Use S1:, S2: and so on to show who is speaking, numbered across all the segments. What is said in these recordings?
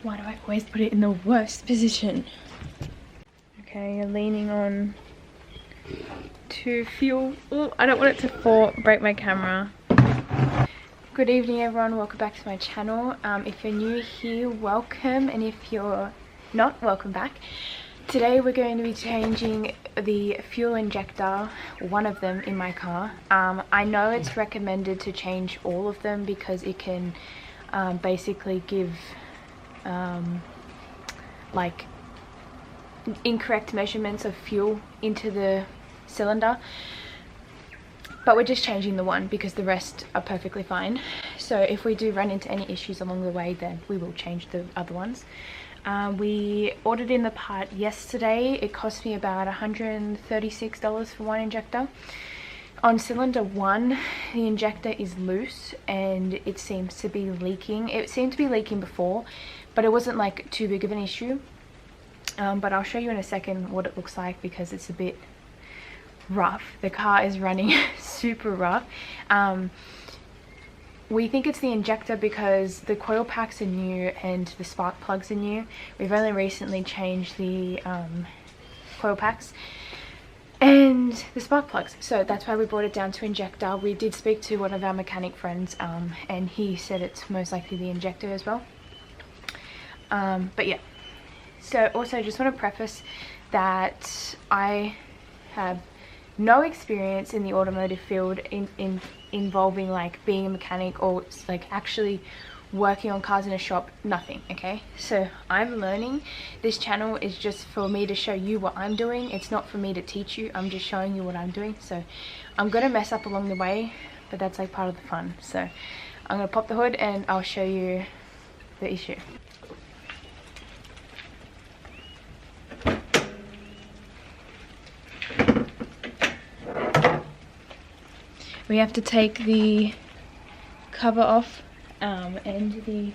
S1: Why do I always put it in the worst position? Okay, you're leaning on to fuel. Oh, I don't want it to fall, break my camera. Good evening everyone, welcome back to my channel. If you're new here, welcome, and if you're not, welcome back. Today we're going to be changing the fuel injector, one of them in my car. I know it's recommended to change all of them because it can basically give like incorrect measurements of fuel into the cylinder, but we're just changing the one because the rest are perfectly fine. So if we do run into any issues along the way, then we will change the other ones. We ordered in the part yesterday. It cost me about $136 for one injector. On cylinder 1, the injector is loose and it seems to be leaking. It seemed to be leaking before, but it wasn't like too big of an issue. But I'll show you in a second what it looks like because it's a bit rough. The car is running super rough. We think it's the injector because the coil packs are new and the spark plugs are new. We've only recently changed the coil packs and the spark plugs, so that's why we brought it down to injector. We did speak to one of our mechanic friends and he said it's most likely the injector as well. But yeah, so also just want to preface that I have no experience in the automotive field involving like being a mechanic or like actually working on cars in a shop, nothing. Okay, so I'm learning. This channel is just for me to show you what I'm doing. It's not for me to teach you, I'm just showing you what I'm doing. So I'm gonna mess up along the way, but that's like part of the fun. So I'm gonna pop the hood and I'll show you the issue. We have to take the cover off and the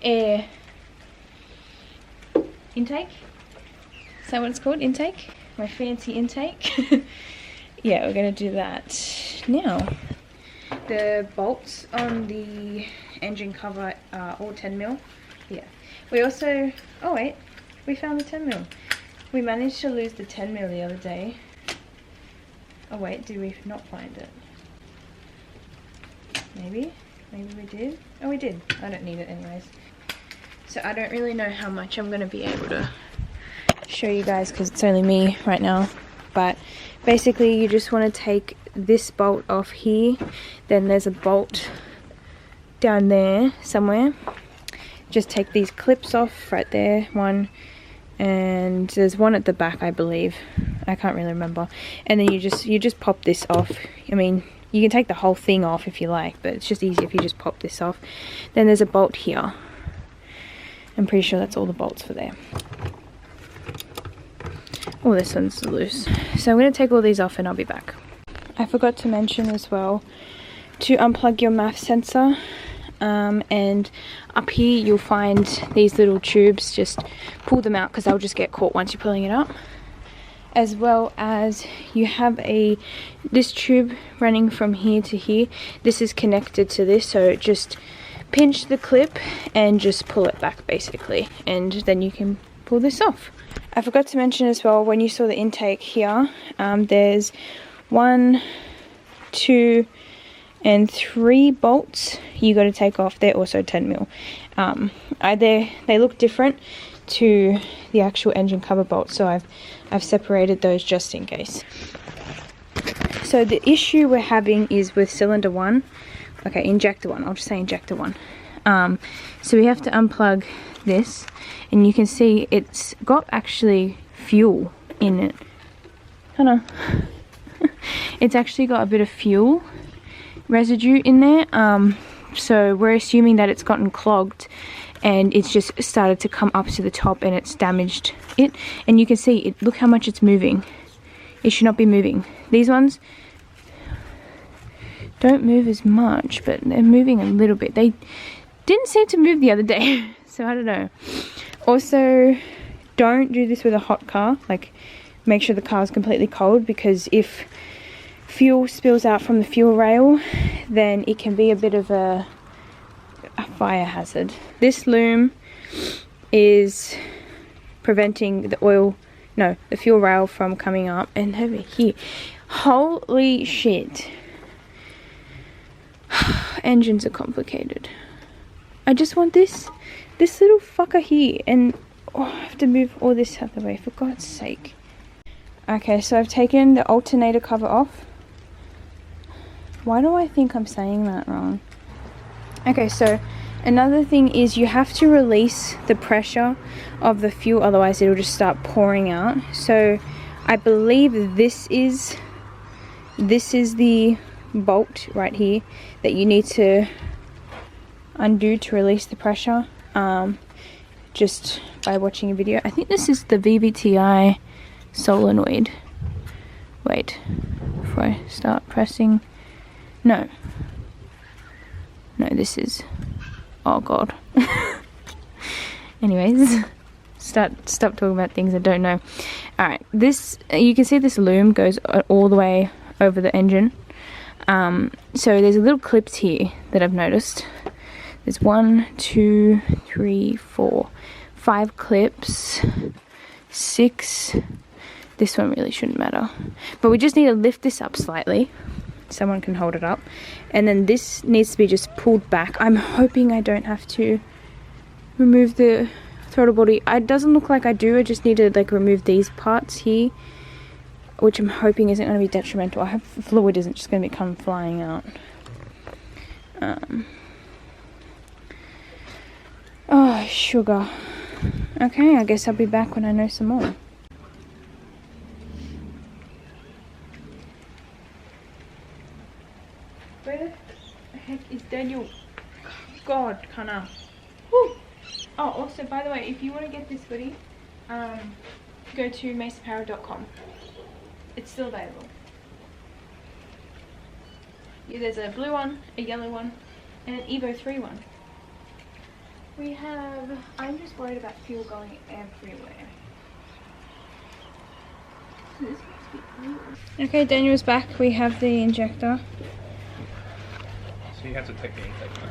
S1: air intake. Is that what it's called? Intake? My fancy intake. Yeah, we're gonna do that now. The bolts on the engine cover are all 10mm. Yeah. We also, oh wait, we found the 10mm. We managed to lose the 10mm the other day. Oh wait, did we not find it? Maybe we did. Oh, we did. I don't need it anyways. So I don't really know how much I'm going to be able to show you guys because it's only me right now. But basically you just want to take this bolt off here. Then there's a bolt down there somewhere. Just take these clips off right there. One. And there's one at the back, I believe. I can't really remember. And then you just pop this off. I mean, you can take the whole thing off if you like, but it's just easier if you just pop this off. Then there's a bolt here. I'm pretty sure that's all the bolts for there. Oh, this one's loose. So I'm going to take all these off and I'll be back. I forgot to mention as well to unplug your MAF sensor. And up here you'll find these little tubes. Just pull them out because they'll just get caught once you're pulling it up. As well as you have this tube running from here to here. This is connected to this, so just pinch the clip and just pull it back basically, and then you can pull this off. I forgot to mention as well, when you saw the intake here, there's 1, 2 and 3 bolts you got to take off. They're also 10mm. They look different to the actual engine cover bolts, so I've separated those just in case. So the issue we're having is with cylinder 1. Okay, injector 1. I'll just say injector 1. So we have to unplug this, and you can see it's got actually fuel in it. Oh no. It's actually got a bit of fuel residue in there. So we're assuming that it's gotten clogged and it's just started to come up to the top and it's damaged it. And you can see it, look how much it's moving. It should not be moving. These ones don't move as much, but they're moving a little bit. They didn't seem to move the other day, so I don't know. Also, don't do this with a hot car. Like, make sure the car is completely cold, because if fuel spills out from the fuel rail, then it can be a bit of a fire hazard. This loom is preventing the oil, no, the fuel rail from coming up. And over here, holy shit. Engines are complicated. I just want this little fucker here, and oh, I have to move all this out of the way, for God's sake. Okay, so I've taken the alternator cover off. Why do I think I'm saying that wrong? Okay, so another thing is you have to release the pressure of the fuel, otherwise it'll just start pouring out. So I believe this is the bolt right here that you need to undo to release the pressure, just by watching a video. I think this is the VVTi solenoid. Wait, before I start pressing, no, this is, oh god. Anyways, stop talking about things I don't know. Alright, this, you can see this loom goes all the way over the engine. So there's a little clips here that I've noticed. There's 1, 2, 3, 4, 5 clips, 6. This one really shouldn't matter, but we just need to lift this up slightly. Someone can hold it up, and then this needs to be just pulled back. I'm hoping I don't have to remove the throttle body. It doesn't look like I do. I just need to like remove these parts here, which I'm hoping isn't going to be detrimental. I hope the fluid isn't just going to come flying out. Oh, sugar. Okay, I guess I'll be back when I know some more. Where the heck is Daniel? God, Connor. Woo. Oh, also, by the way, if you want to get this hoodie, go to maceapparel.com. It's still available. Yeah, there's a blue one, a yellow one, and an Evo 3 one. We have, I'm just worried about fuel going everywhere. Okay, Daniel's back. We have the injector.
S2: So you have to take the intake out.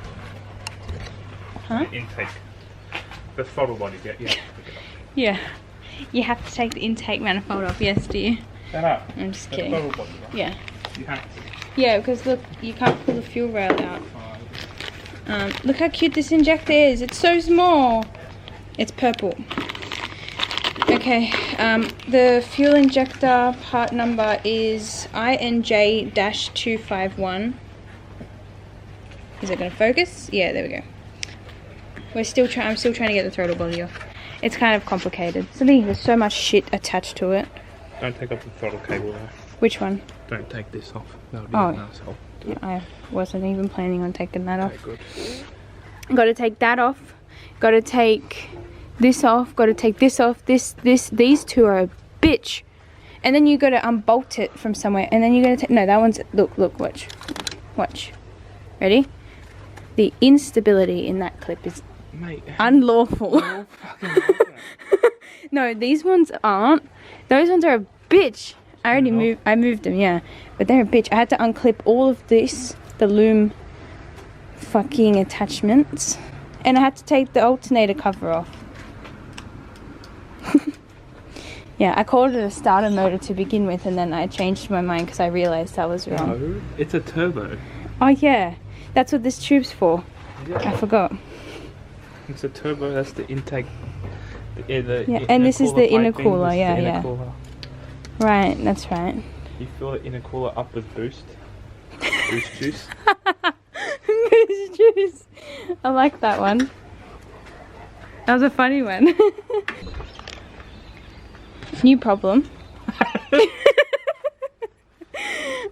S1: Huh?
S2: The intake. The throttle body, yeah, you have to pick it up.
S1: Yeah. You have to take the intake manifold off, yes, dear.
S2: Shut up.
S1: I'm just
S2: The
S1: kidding.
S2: throttle body, right?
S1: Yeah.
S2: You have to.
S1: Yeah, because look, you can't pull the fuel rail out. Look how cute this injector is. It's so small. It's purple. Okay, the fuel injector part number is INJ-251. Is it going to focus? Yeah, there we go. I'm still trying to get the throttle body off. It's kind of complicated. There's so much shit attached to it.
S2: Don't take off the throttle cable though.
S1: Which one?
S2: Don't take this off. That would be
S1: Oh.
S2: an asshole.
S1: Yeah, I wasn't even planning on taking that off.
S2: Okay, good.
S1: Got to take that off. Got to take this off. Got to take this off. These two are a bitch. And then you got to unbolt it from somewhere. And then you're going to take, no, that one's, look, watch. Ready? The instability in that clip is
S2: Mate,
S1: unlawful. No, these ones aren't. Those ones are a bitch. I moved them, yeah. But they're a bitch. I had to unclip all of this, the loom fucking attachments. And I had to take the alternator cover off. Yeah, I called it a starter motor to begin with, and then I changed my mind because I realized that was wrong.
S2: no, it's a turbo.
S1: Oh yeah, that's what this tube's for.
S2: Yeah.
S1: I forgot.
S2: It's a turbo, that's the intake.
S1: And this is the intercooler, yeah. Right, that's right.
S2: You fill the intercooler up with boost. Boost juice.
S1: Boost juice. I like that one. That was a funny one. New problem.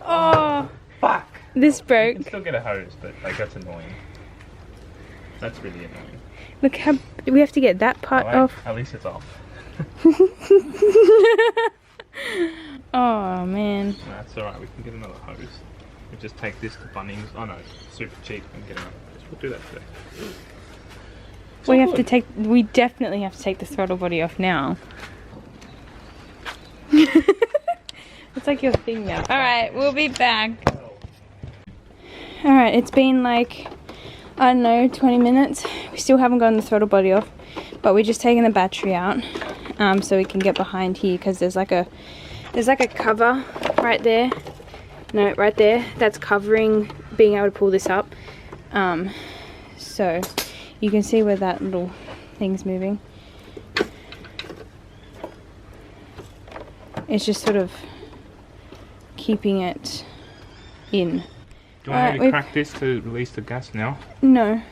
S1: Oh,
S2: Fuck!
S1: this
S2: You
S1: broke.
S2: can still get a hose, but like that's annoying. That's really annoying.
S1: Look how we have to get that part
S2: Alright,
S1: off.
S2: at least it's off.
S1: Oh man.
S2: That's alright, we can get another hose. We just take this to Bunnings. Oh no, it's super cheap and get another hose. We'll do that today.
S1: We definitely have to take the throttle body off now. It's like your thing now. Alright, we'll be back. Alright, it's been like I don't know, 20 minutes. We still haven't gotten the throttle body off, but we're just taking the battery out so we can get behind here, because there's like a cover right there. No, right there. That's covering being able to pull this up. So you can see where that little thing's moving. It's just sort of keeping it in.
S2: Do you want me to crack this to release the gas now?
S1: No.
S2: Okay.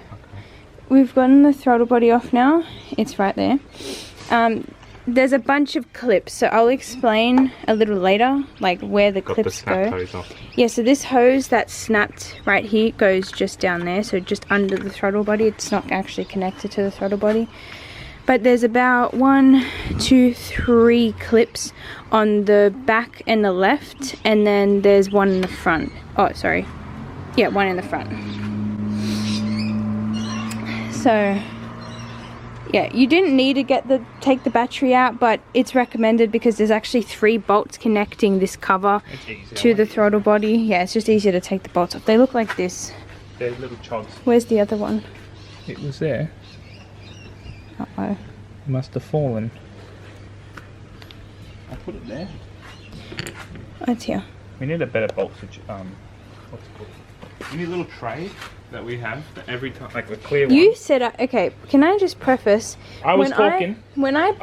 S1: We've gotten the throttle body off now. It's right there. There's a bunch of clips, so I'll explain a little later, like where the clips go. Yeah, so this hose that's snapped right here goes just down there, so just under the throttle body. It's not actually connected to the throttle body. But there's about 1, 2, 3 clips on the back and the left, and then there's one in the front. Oh, sorry. Yeah, one in the front. So yeah, you didn't need to take the battery out, but it's recommended because there's actually 3 bolts connecting this cover to the throttle body. Yeah, it's just easier to take the bolts off. They look like this.
S2: They're little chogs.
S1: Where's the other one?
S2: It was there.
S1: Uh-oh.
S2: It must have fallen. I put it there.
S1: Oh, it's here.
S2: We need a better bolt to what's it called? We need a little tray that we have that every time, like a clear one.
S1: You said, okay, can I just preface?
S2: I was talking. I'm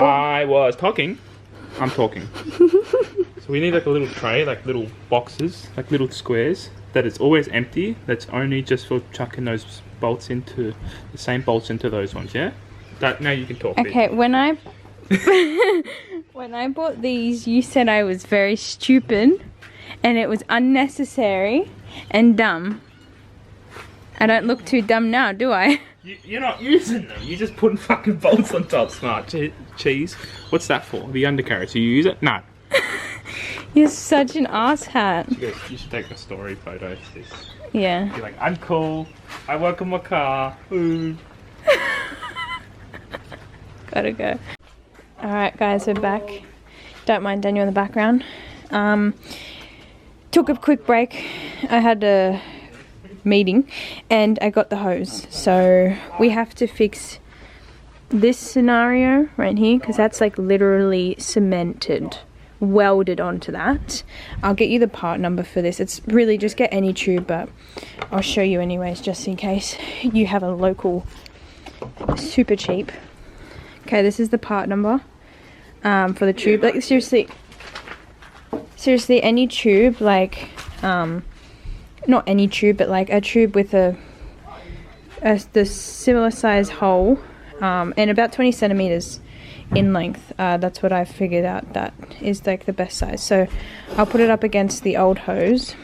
S2: talking. So we need like a little tray, like little boxes, like little squares, that is always empty, that's only just for chucking those bolts into, the same bolts into those ones, yeah? Now you can talk.
S1: Okay, when I bought these, you said I was very stupid and it was unnecessary and dumb. I don't look too dumb now, do I?
S2: You're not using them. You're just putting fucking bolts on top. Smart cheese. What's that for? The undercarriage. Do you use it? No.
S1: You're such an ass hat.
S2: You should take a story photo of this.
S1: Yeah.
S2: You're like, I'm cool. I work on my car. Ooh.
S1: Gotta go. Alright guys, we're back. Don't mind Daniel in the background. Took a quick break. I had a meeting and I got the hose, so we have to fix this scenario right here because that's like literally cemented, welded onto that. I'll get you the part number for this. It's really just get any tube, but I'll show you anyways just in case you have a local super cheap. Okay, this is the part number for the tube. Like seriously any tube, like not any tube, but like a tube with the similar size hole and about 20 centimeters in length. That's what I've figured out that is like the best size. So I'll put it up against the old hose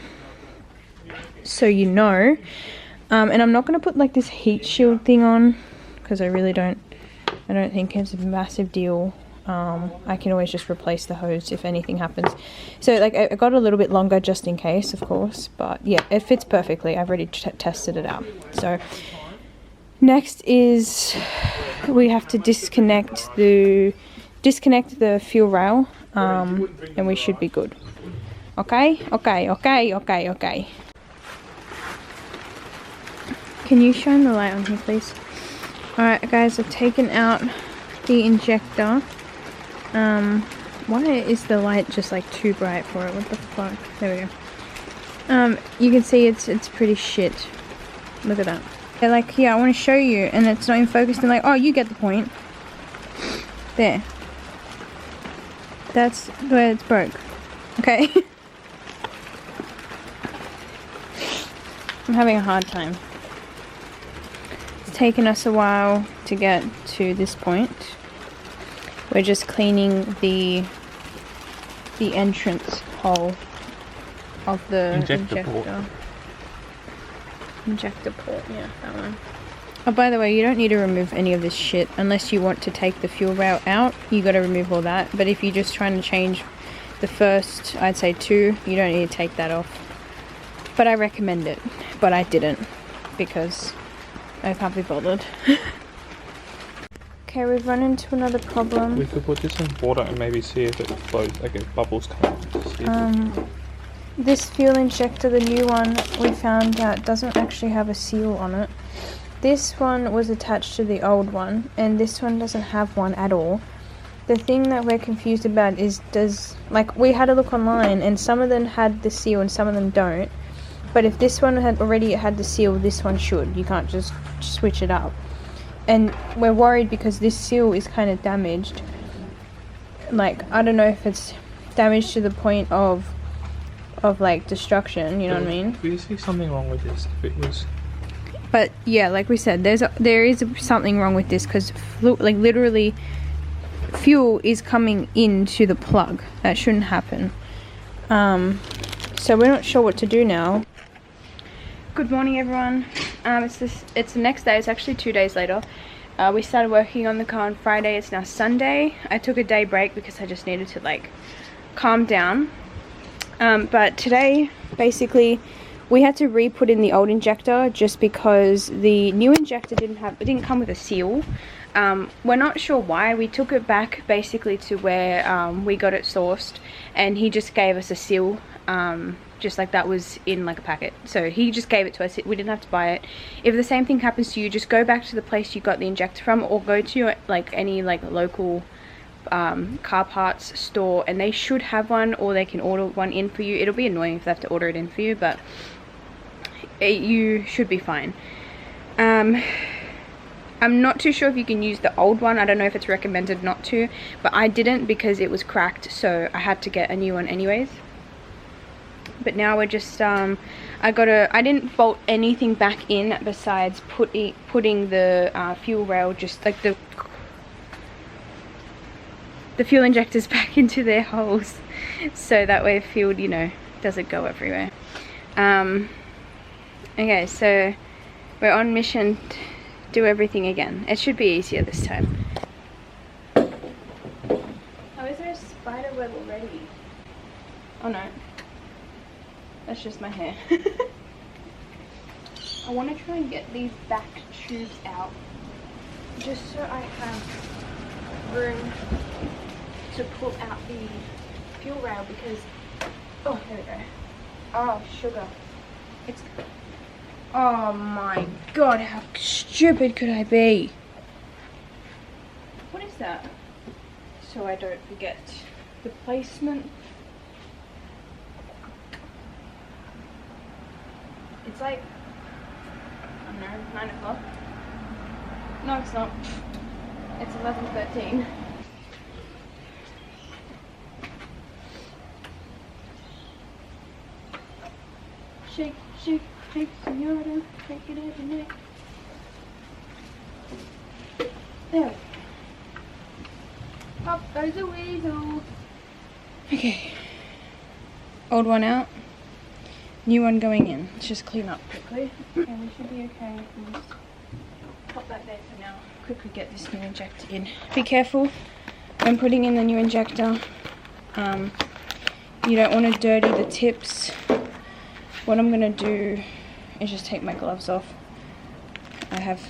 S1: so you know. And I'm not going to put like this heat shield thing on because I don't think it's a massive deal. I can always just replace the hose if anything happens. So like I got a little bit longer just in case, of course, but yeah, it fits perfectly. I've already tested it out. So next is we have to disconnect the fuel rail, and we should be good. Okay. Can you shine the light on here, please? Alright guys, I've taken out the injector. Why is the light just like too bright for it? What the fuck? There we go. You can see it's pretty shit. Look at that. They're like, here, I want to show you, and it's not even focused, and like, oh, you get the point. There. That's where it's broke. Okay. I'm having a hard time. It's taken us a while to get to this point. We're just cleaning the entrance hole of the injector port. Injector port, yeah, that one. Oh, by the way, you don't need to remove any of this shit unless you want to take the fuel rail out. You got to remove all that. But if you're just trying to change the first, I'd say 2, you don't need to take that off. But I recommend it. But I didn't because I can't be bothered. Okay, we've run into another problem.
S2: We could put this in water and maybe see if it flows, like if bubbles come out.
S1: This fuel injector, the new one, we found that doesn't actually have a seal on it. this one was attached to the old one, and this one doesn't have one at all. The thing that we're confused about is like, we had a look online, and some of them had the seal and some of them don't. But if this one had already had the seal, this one should. You can't just switch it up. And we're worried because this seal is kind of damaged. Like, I don't know if it's damaged to the point of like destruction, you know what I mean?
S2: We see something wrong with this if it was.
S1: But yeah, like we said, there is something wrong with this, because like literally fuel is coming into the plug. That shouldn't happen. So we're not sure what to do now. Good morning, everyone. It's the next day. It's actually 2 days later. We started working on the car on Friday. It's now Sunday. I took a day break because I just needed to like calm down. But today, basically, we had to re-put in the old injector just because the new injector didn't come with a seal. We're not sure why. We took it back basically to where we got it sourced, and he just gave us a seal, just like that was in like a packet. So he just gave it to us. We didn't have to buy it. If the same thing happens to you, just go back to the place you got the injector from, or go to your, like, any like local car parts store, and they should have one, or they can order one in for you. It'll be annoying if they have to order it in for you, but you should be fine. I'm not too sure if you can use the old one. I don't know if it's recommended not to, but I didn't because it was cracked, so I had to get a new one anyways. But now we're just I didn't bolt anything back in besides putting the fuel rail, just like the fuel injectors back into their holes, so that way fuel, you know, doesn't go everywhere. Okay, so we're on mission to do everything again. It should be easier this time. Oh, is there a spider web already? Oh no, that's just my hair. I want to try and get these back tubes out, just so I have room to pull out the fuel rail, because, oh, there we go. Oh, sugar. Oh my god, how stupid could I be? What is that? So I don't forget the placement. It's like, I don't know, 9 o'clock. No, it's not. It's 11:13. Shake, shake, shake, senora, shake it every night. There we go. Up goes a weasel. Okay. Old one out. New one going in. Let's just clean up quickly. And we should be okay. We'll just pop that there for now. Quickly get this new injector in. Be careful when putting in the new injector. You don't want to dirty the tips. What I'm gonna do is just take my gloves off. I have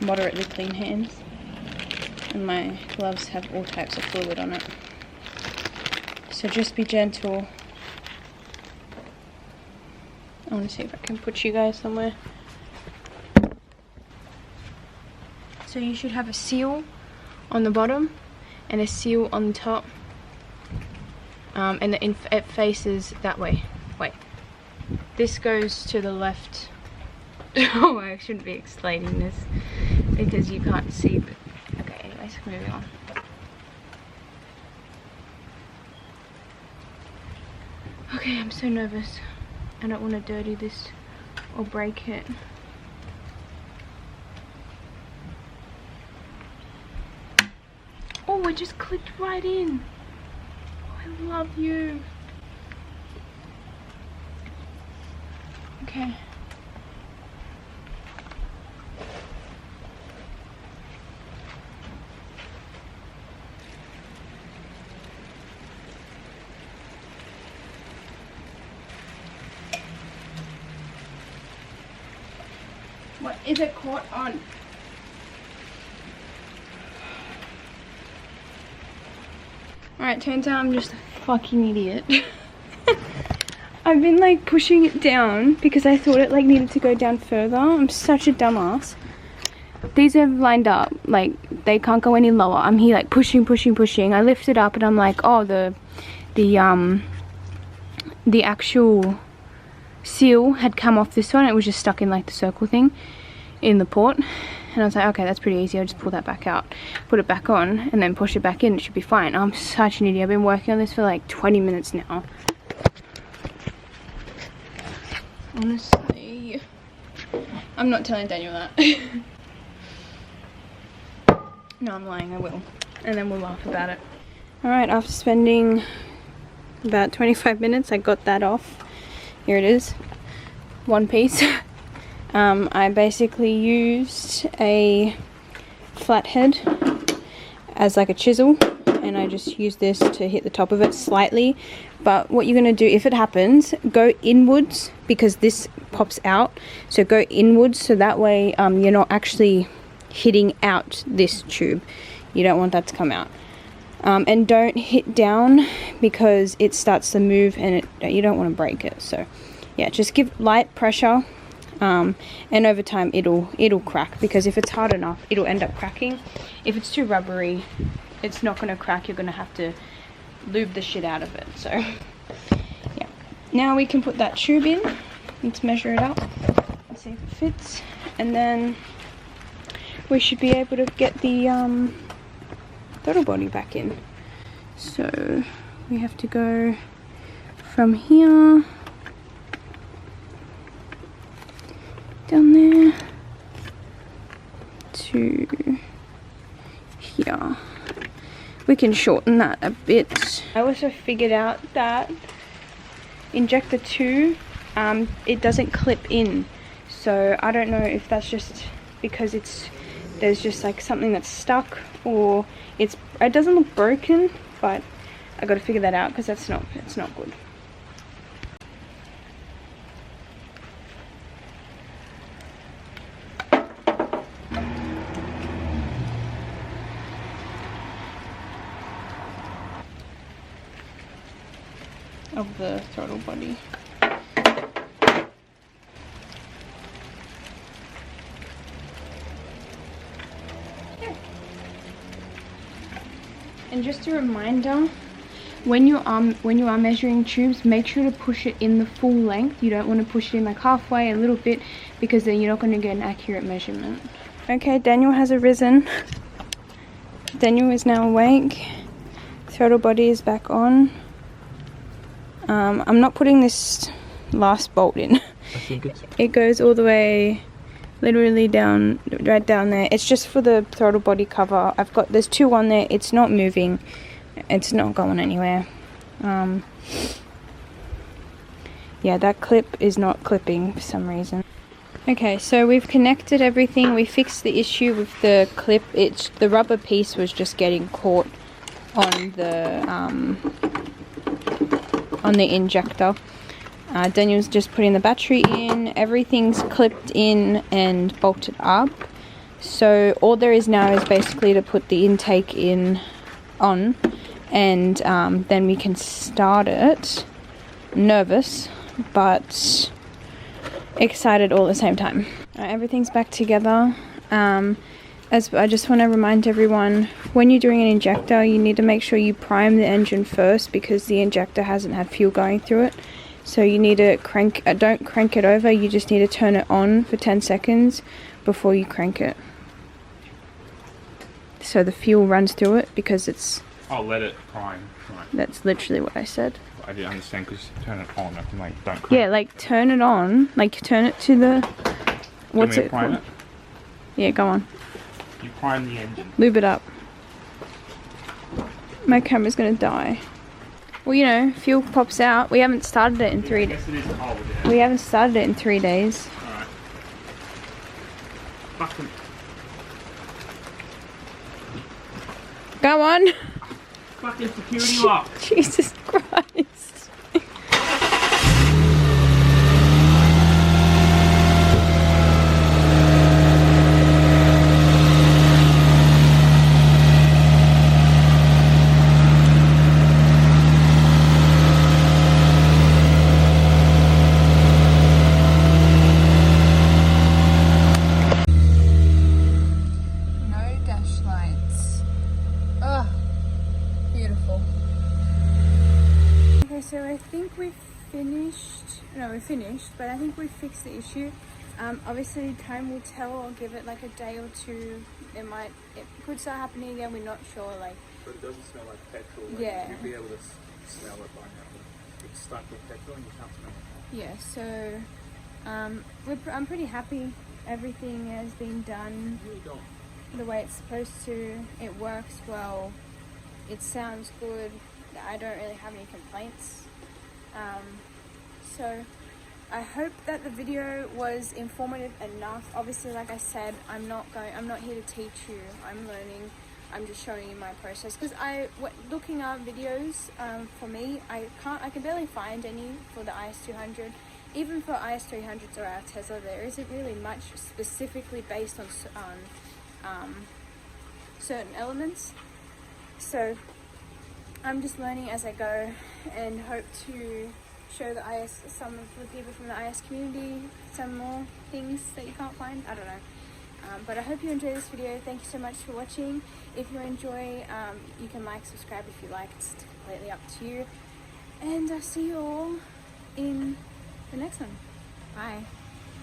S1: moderately clean hands, and my gloves have all types of fluid on it. So just be gentle. I want to see if I can put you guys somewhere. So you should have a seal on the bottom and a seal on the top, and it faces that way. Wait. This goes to the left. Oh, I shouldn't be explaining this because you can't see, but okay, anyways, moving on. Okay, I'm so nervous. I don't want to dirty this or break it. Oh, it just clicked right in. Oh, I love you. Okay. What is it caught on? Alright, turns out I'm just a fucking idiot. I've been like pushing it down because I thought it like needed to go down further. I'm such a dumbass. These have lined up, like they can't go any lower. I'm here like pushing. I lift it up and I'm like, oh, the actual seal had come off this one. It was just stuck in like the circle thing in the port. And I was like, okay, that's pretty easy. I'll just pull that back out, put it back on, and then push it back in. It should be fine. I'm such an idiot. I've been working on this for like 20 minutes now. Honestly, I'm not telling Daniel that. No, I'm lying, I will. And then we'll laugh about it. Alright, after spending about 25 minutes, I got that off. Here it is. One piece. I basically used a flathead as like a chisel. And I just use this to hit the top of it slightly. But what you're going to do, if it happens, go inwards because this pops out. So go inwards so that way you're not actually hitting out this tube. You don't want that to come out. And don't hit down because it starts to move and you don't want to break it. So yeah, just give light pressure and over time it'll crack, because if it's hard enough it'll end up cracking. If it's too rubbery, it's not going to crack. You're going to have to lube the shit out of it. So yeah, now we can put that tube in. Let's measure it up and see if it fits, and then we should be able to get the throttle body back in. So we have to go from here down there to here. We can shorten that a bit. I also figured out that injector 2, it doesn't clip in. So I don't know if that's just because there's just like something that's stuck, or it doesn't look broken, but I got to figure that out because it's not good. Of the throttle body. And just a reminder, when you are measuring tubes, make sure to push it in the full length. You don't want to push it in like halfway, a little bit, because then you're not going to get an accurate measurement. Okay, Daniel has arisen. Daniel is now awake. Throttle body is back on. I'm not putting this last bolt in.
S2: I think
S1: it goes all the way, literally down, right down there. It's just for the throttle body cover. There's 2 on there. It's not moving. It's not going anywhere. Yeah, that clip is not clipping for some reason. Okay, so we've connected everything. We fixed the issue with the clip. The rubber piece was just getting caught on the injector. Daniel's just putting the battery in. Everything's clipped in and bolted up. So all there is now is basically to put the intake on, and then we can start it. Nervous, but excited all at the same time. Everything's back together. As I just want to remind everyone, when you're doing an injector, you need to make sure you prime the engine first, because the injector hasn't had fuel going through it. So you need to don't crank it over, you just need to turn it on for 10 seconds before you crank it. So the fuel runs through it, because it's...
S2: I'll let it prime. Right.
S1: That's literally what I said.
S2: I didn't understand, because you turn it on, I can like, don't crank.
S1: Yeah, like turn it on, like turn it to the... What's it called?
S2: It?
S1: Yeah, go on.
S2: You prime the engine.
S1: Lube it up. My camera's gonna die. Well, you know, fuel pops out. We haven't started it in 3 days. We haven't started it in 3 days.
S2: Alright. Fucking.
S1: Go on.
S2: Fucking security lock.
S1: Jesus Christ. finished. No, we're finished, but I think we fixed the issue. Obviously time will tell. I'll give it like a day or two. It could start happening again, we're not sure. Like,
S2: but it doesn't smell like petrol. Like,
S1: yeah,
S2: you'd be able to smell it by now. It's stuck with petrol and you can't smell it.
S1: Yeah, so I'm pretty happy. Everything has been done the way it's supposed to. It works well. It sounds good. I don't really have any complaints. So I hope that the video was informative enough. Obviously, like I said, I'm not here to teach you. I'm learning. I'm just showing you my process, because looking up videos for me, I can barely find any for the IS200. Even for IS300s or our Tesla, there isn't really much specifically based on certain elements. So I'm just learning as I go, and hope to show some of the people from the IS community some more things that you can't find. I don't know. But I hope you enjoyed this video. Thank you so much for watching. If you enjoy, you can like, subscribe if you like. It's completely up to you. And I'll see you all in the next one. Bye.